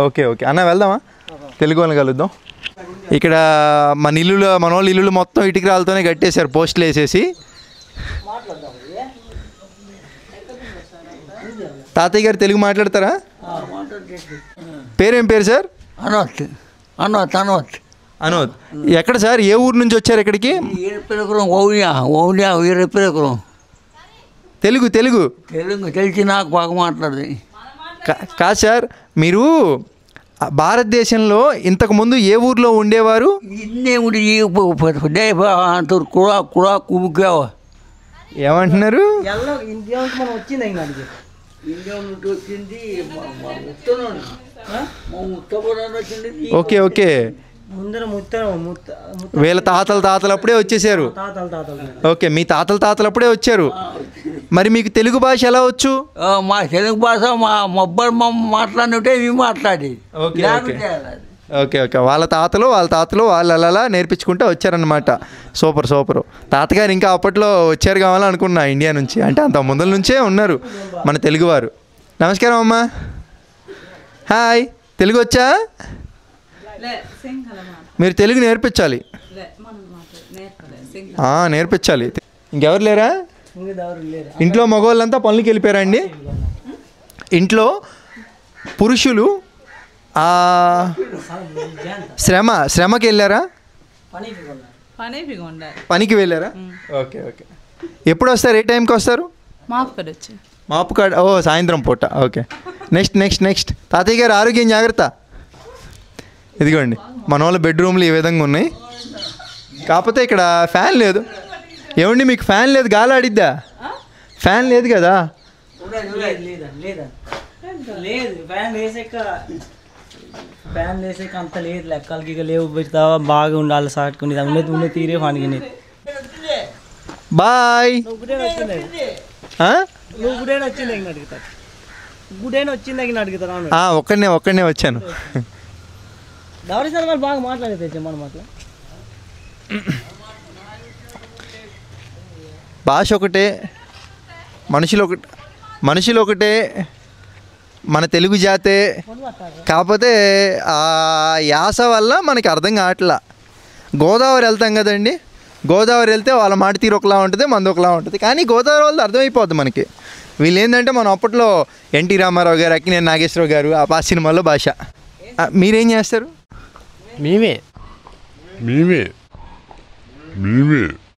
Okay okay అన్న వెళ్దామా తెలుగు వాళ్ళని కలుద్దాం. ఇక్కడ మన వాళ్ళు ఇల్లులు మొత్తం ఇటుక రాళ్ళతోనే కట్టేశారు పోస్టులు వేసేసి. తాతయ్య గారు తెలుగు మాట్లాడతారా? పేరేం పేరు సార్? అనోత్ అనోత్ అనోత్ అనోద్. ఎక్కడ సార్, ఏ ఊరు నుంచి వచ్చారు ఇక్కడికి? వీరపిరకురం. తెలుగు తెలుగు తెలుగు తెలిసి నాకు బాగా మాట్లాడదు. కాదు సార్, మీరు భారతదేశంలో ఇంతకుముందు ఏ ఊర్లో ఉండేవారు? ఇన్నే ఉండి కూడా కుమ్ముకావా ఏమంటున్నారు? ఓకే ఓకే, వీళ్ళ తాతలు అప్పుడే వచ్చేసారు. ఓకే, మీ తాతలు అప్పుడే వచ్చారు. మరి మీకు తెలుగు భాష ఎలా వచ్చు? మా తెలుగు భాష మా మొబ్బలు మాట్లాడినట్టే మేము మాట్లాడేది. ఓకే ఓకే ఓకే ఓకే, వాళ్ళ తాతలు వాళ్ళు అలా నేర్పించుకుంటూ వచ్చారనమాట. Super super. తాతగారు ఇంకా అప్పట్లో వచ్చారు కావాలని అనుకున్నా ఇండియా నుంచి, అంటే అంత ముందల నుంచే ఉన్నారు మన తెలుగువారు. నమస్కారం అమ్మా. హాయ్, తెలుగు వచ్చా? మీరు తెలుగు నేర్పించాలి. నేర్పించాలి. ఇంకెవరు లేరా ఇంట్లో? మగవాళ్ళంతా పనులకి వెళ్ళిపోయారా అండి? ఇంట్లో పురుషులు శ్రమకి వెళ్ళారా? పనికి వెళ్ళారా? Okay okay. ఎప్పుడు వస్తారు? ఏ టైంకి వస్తారు? మాపుకాడ. ఓ, సాయంత్రం పూట. ఓకే. నెక్స్ట్ తాతయ్య గారు ఆరోగ్యం జాగ్రత్త. ఇదిగోండి మన వాళ్ళ బెడ్రూమ్లు ఈ విధంగా ఉన్నాయి. కాకపోతే ఇక్కడ ఫ్యాన్ లేదు. ఏమండి మీకు ఫ్యాన్ లేదు? గాలి ఆడిద్దా? ఫ్యాన్ లేదు కదా? ఫ్యాన్ వేసాక అంత లేదు, లెక్కలకి ఇక లేవు. పెడతావా బాగా ఉండాలి సాటుకుని ఉండే తీరే పనికి. బాయ్. నువ్వు గుడైనా వచ్చింది ఇంక అడుగుతాడు. గుడైనా వచ్చింది ఇంక అడుగుతారు. ఒక్కడనే వచ్చాను. దవరి సార్ వాళ్ళు బాగా మాట్లాడేది మన మాటలు. భాష ఒకటే, మనుషులు ఒకటే, మన తెలుగు జాతే. కాకపోతే ఆ యాస వల్ల మనకి అర్థం కావట్లా. గోదావరి వెళ్తాం కదండి, గోదావరి వెళ్తే వాళ్ళ మాట తీరు ఒకలా ఉంటుంది, మనది ఒకలా ఉంటుంది. కానీ గోదావరి వాళ్ళది అర్థమైపోద్ది మనకి. వీళ్ళు ఏంటంటే మనం అప్పట్లో ఎన్టీ రామారావు గారు, అక్కినేని నాగేశ్వరరావు గారు ఆ సినిమాలో భాష. మీరేం చేస్తారు? మేమే